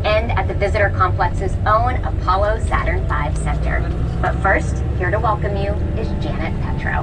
and at the visitor complex's own Apollo Saturn V Center. But first, here to welcome you is Janet Petro.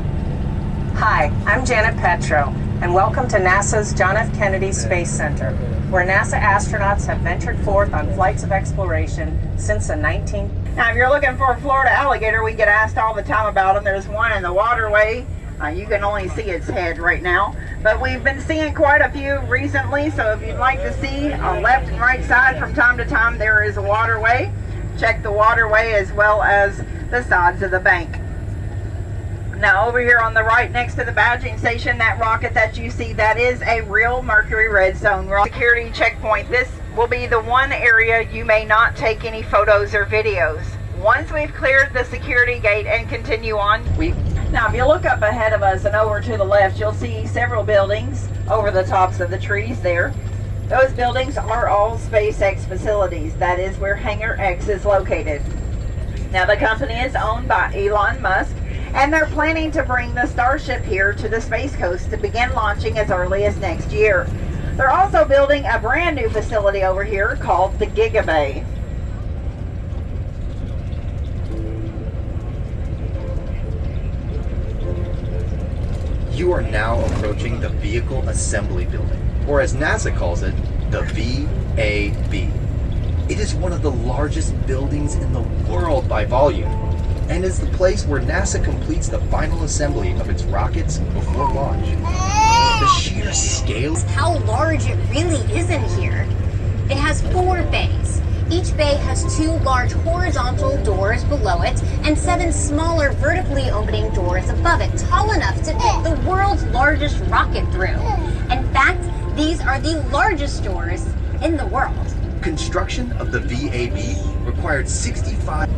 Hi, I'm Janet Petro, and welcome to NASA's John F. Kennedy Space Center, where NASA astronauts have ventured forth on flights of exploration since the 19th. Now, if you're looking for a Florida alligator, we get asked all the time about them. There's one in the waterway. You can only see its head right now, but we've been seeing quite a few recently, so if you'd like to see on left and right side from time to time, there is a waterway. Check the waterway as well as the sides of the bank. Now, over here on the right next to the badging station, that rocket that you see, that is a real Mercury Redstone security checkpoint. This will be the one area you may not take any photos or videos. Once we've cleared the security gate and continue on, now if you look up ahead of us and over to the left, you'll see several buildings over the tops of the trees there. Those buildings are all SpaceX facilities. That is where Hangar X is located. Now, the company is owned by Elon Musk, and they're planning to bring the Starship here to the Space Coast to begin launching as early as next year. They're also building a brand new facility over here called the Giga Bay. You are now approaching the Vehicle Assembly Building, or as NASA calls it, the VAB. It is one of the largest buildings in the world by volume, and is the place where NASA completes the final assembly of its rockets before launch. The sheer scale. How large it really is in here. It has 4 bays. Each bay has 2 large horizontal doors below it and 7 smaller vertically opening doors above it, tall enough to fit the world's largest rocket through. In fact, these are the largest doors in the world. Construction of the VAB required 65.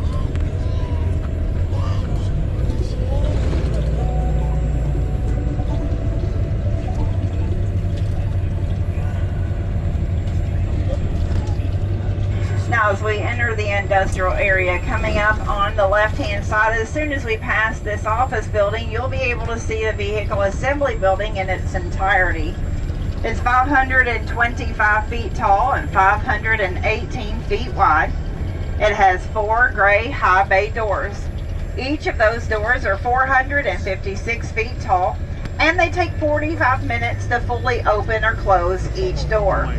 Now, as we enter the industrial area, coming up on the left-hand side, as soon as we pass this office building, you'll be able to see the Vehicle Assembly Building in its entirety. It's 525 feet tall and 518 feet wide. It has 4 gray high bay doors. Each of those doors are 456 feet tall, and they take 45 minutes to fully open or close each door.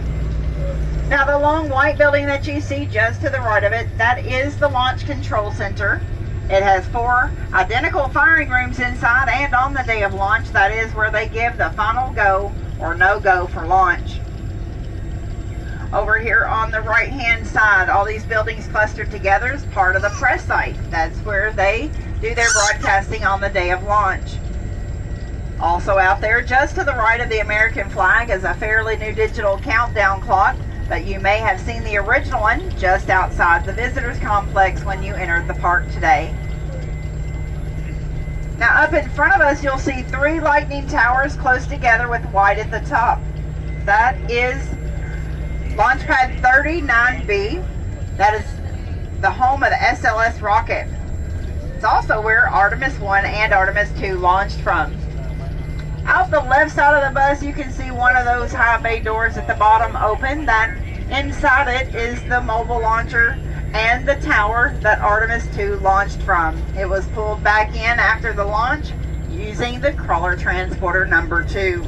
Now, the long white building that you see just to the right of it, that is the Launch Control Center. It has 4 identical firing rooms inside, and on the day of launch, that is where they give the final go or no-go for launch. Over here on the right-hand side, all these buildings clustered together is part of the press site. That's where they do their broadcasting on the day of launch. Also out there, just to the right of the American flag, is a fairly new digital countdown clock, but you may have seen the original one just outside the visitors complex when you entered the park today. Now, up in front of us, you'll see 3 lightning towers close together with white at the top. That is Launch Pad 39B. That is the home of the SLS rocket. It's also where Artemis 1 and Artemis 2 launched from. Out the left side of the bus, you can see one of those high bay doors at the bottom open. That inside it is the mobile launcher and the tower that Artemis 2 launched from. It was pulled back in after the launch using the crawler transporter number 2.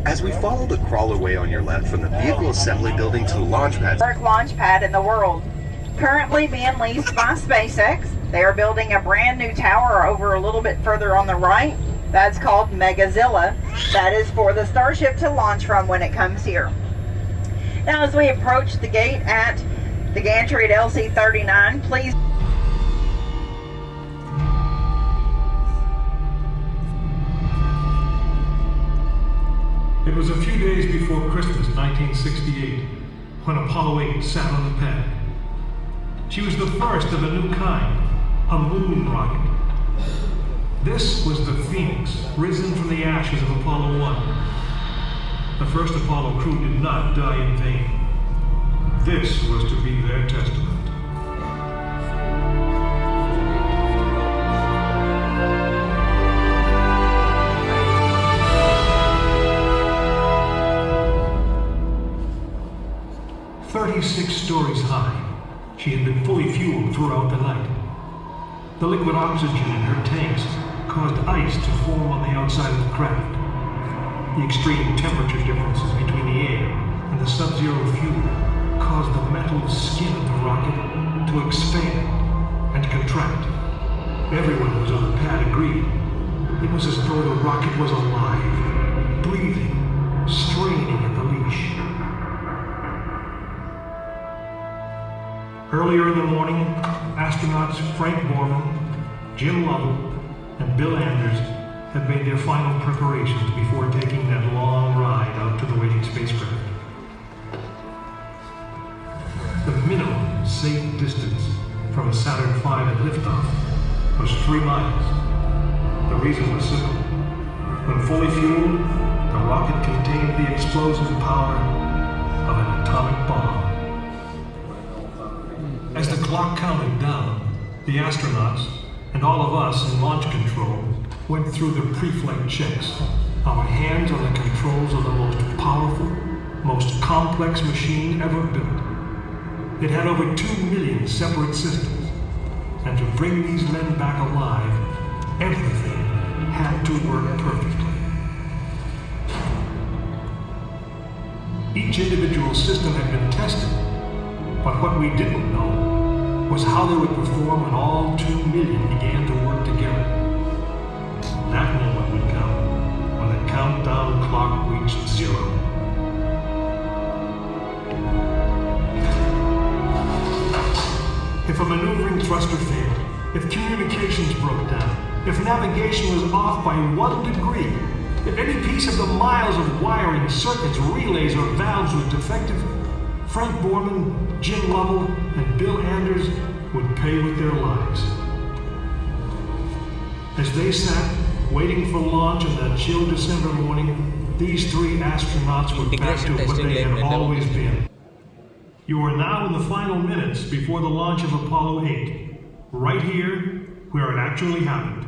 As we follow the crawlerway on your left from the Vehicle Assembly Building to the launch pad. Launch pad in the world. Currently being leased by SpaceX. They are building a brand new tower over a little bit further on the right. That's called Megazilla. That is for the Starship to launch from when it comes here. Now, as we approach the gate at the gantry at LC-39, please. It was a few days before Christmas 1968 when Apollo 8 sat on the pad. She was the first of a new kind, a moon rocket. This was the Phoenix, risen from the ashes of Apollo 1. The first Apollo crew did not die in vain. This was to be their testament. The liquid oxygen in her tanks caused ice to form on the outside of the craft. The extreme temperature differences between the air and the sub-zero fuel caused the metal skin of the rocket to expand and contract. Everyone who was on the pad agreed. It was as though the rocket was alive, breathing, straining at the leash. Earlier in the morning, astronauts Frank Borman, Jim Lovell, and Bill Anders had made their final preparations before taking that long ride out to the waiting spacecraft. The minimum safe distance from a Saturn V at liftoff was 3 miles. The reason was simple. When fully fueled, the rocket contained the explosive power of an atomic bomb. As the clock counted down, the astronauts and all of us in launch control went through the pre-flight checks, our hands on the controls of the most powerful, most complex machine ever built. It had over 2 million separate systems, and to bring these men back alive, everything had to work perfectly. Each individual system had been tested, but what we didn't know was how they would perform when all 2 million began to work together. That moment would come when the countdown clock reached 0. If a maneuvering thruster failed, if communications broke down, if navigation was off by 1 degree, if any piece of the miles of wiring, circuits, relays, or valves was defective, Frank Borman, Jim Lovell, and Bill Anders would pay with their lives. As they sat, waiting for launch on that chill December morning, these 3 astronauts were back to what they had always been. You are now in the final minutes before the launch of Apollo 8, right here, where it actually happened.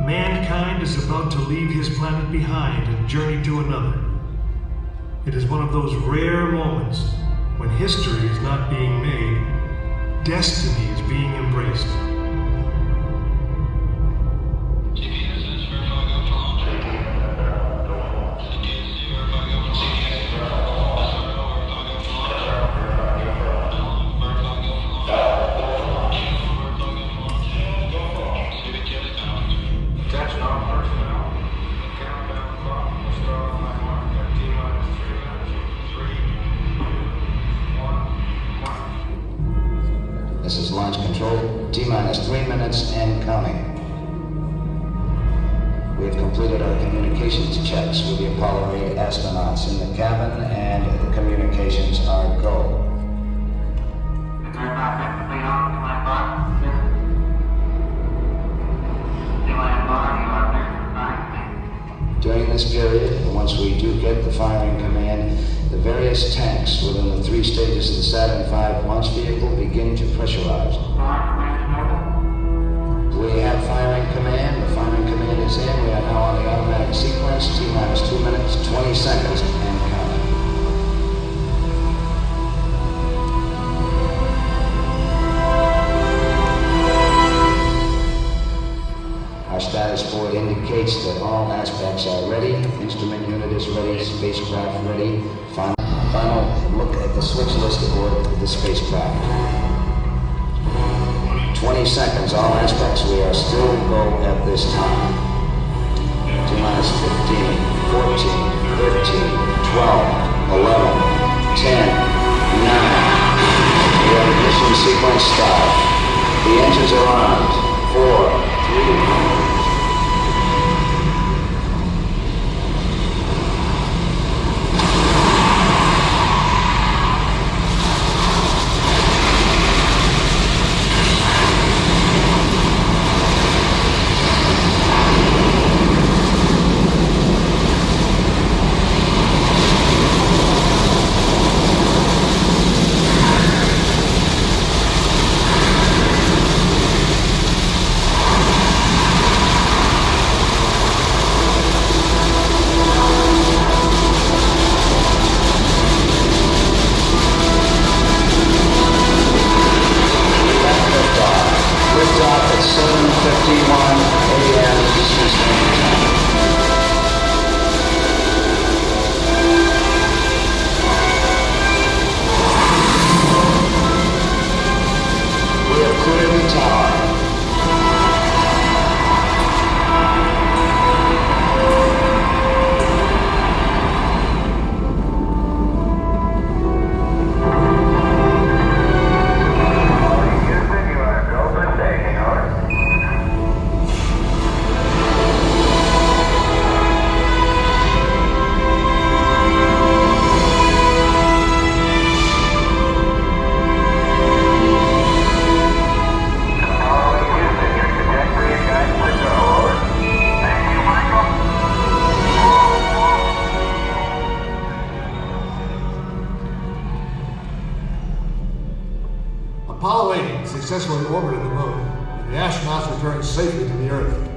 Mankind is about to leave his planet behind and journey to another. It is one of those rare moments when history is not being made, destiny is being embraced. This is launch control, T-minus 3 minutes and counting. We have completed our communications checks with the Apollo 8 astronauts in the cabin, and the communications are go. During this period, once we do get the firing command, the various tanks within the 3 stages of the Saturn V launch vehicle begin to pressurize. We have firing command. The firing command is in. We are now on the automatic sequence. T-minus 2 minutes, 20 seconds, and counting. Our status board indicates that all aspects are ready. Instrument unit is ready. Spacecraft ready. Final look at the switch list aboard the spacecraft. 20 seconds, all aspects. We are still go at this time. T-minus 15, 14, 13, 12, 11, 10, 9. We have ignition sequence start. The engines are armed. 4, 3, Apollo 8 successfully orbited the moon, and the astronauts returned safely to the Earth.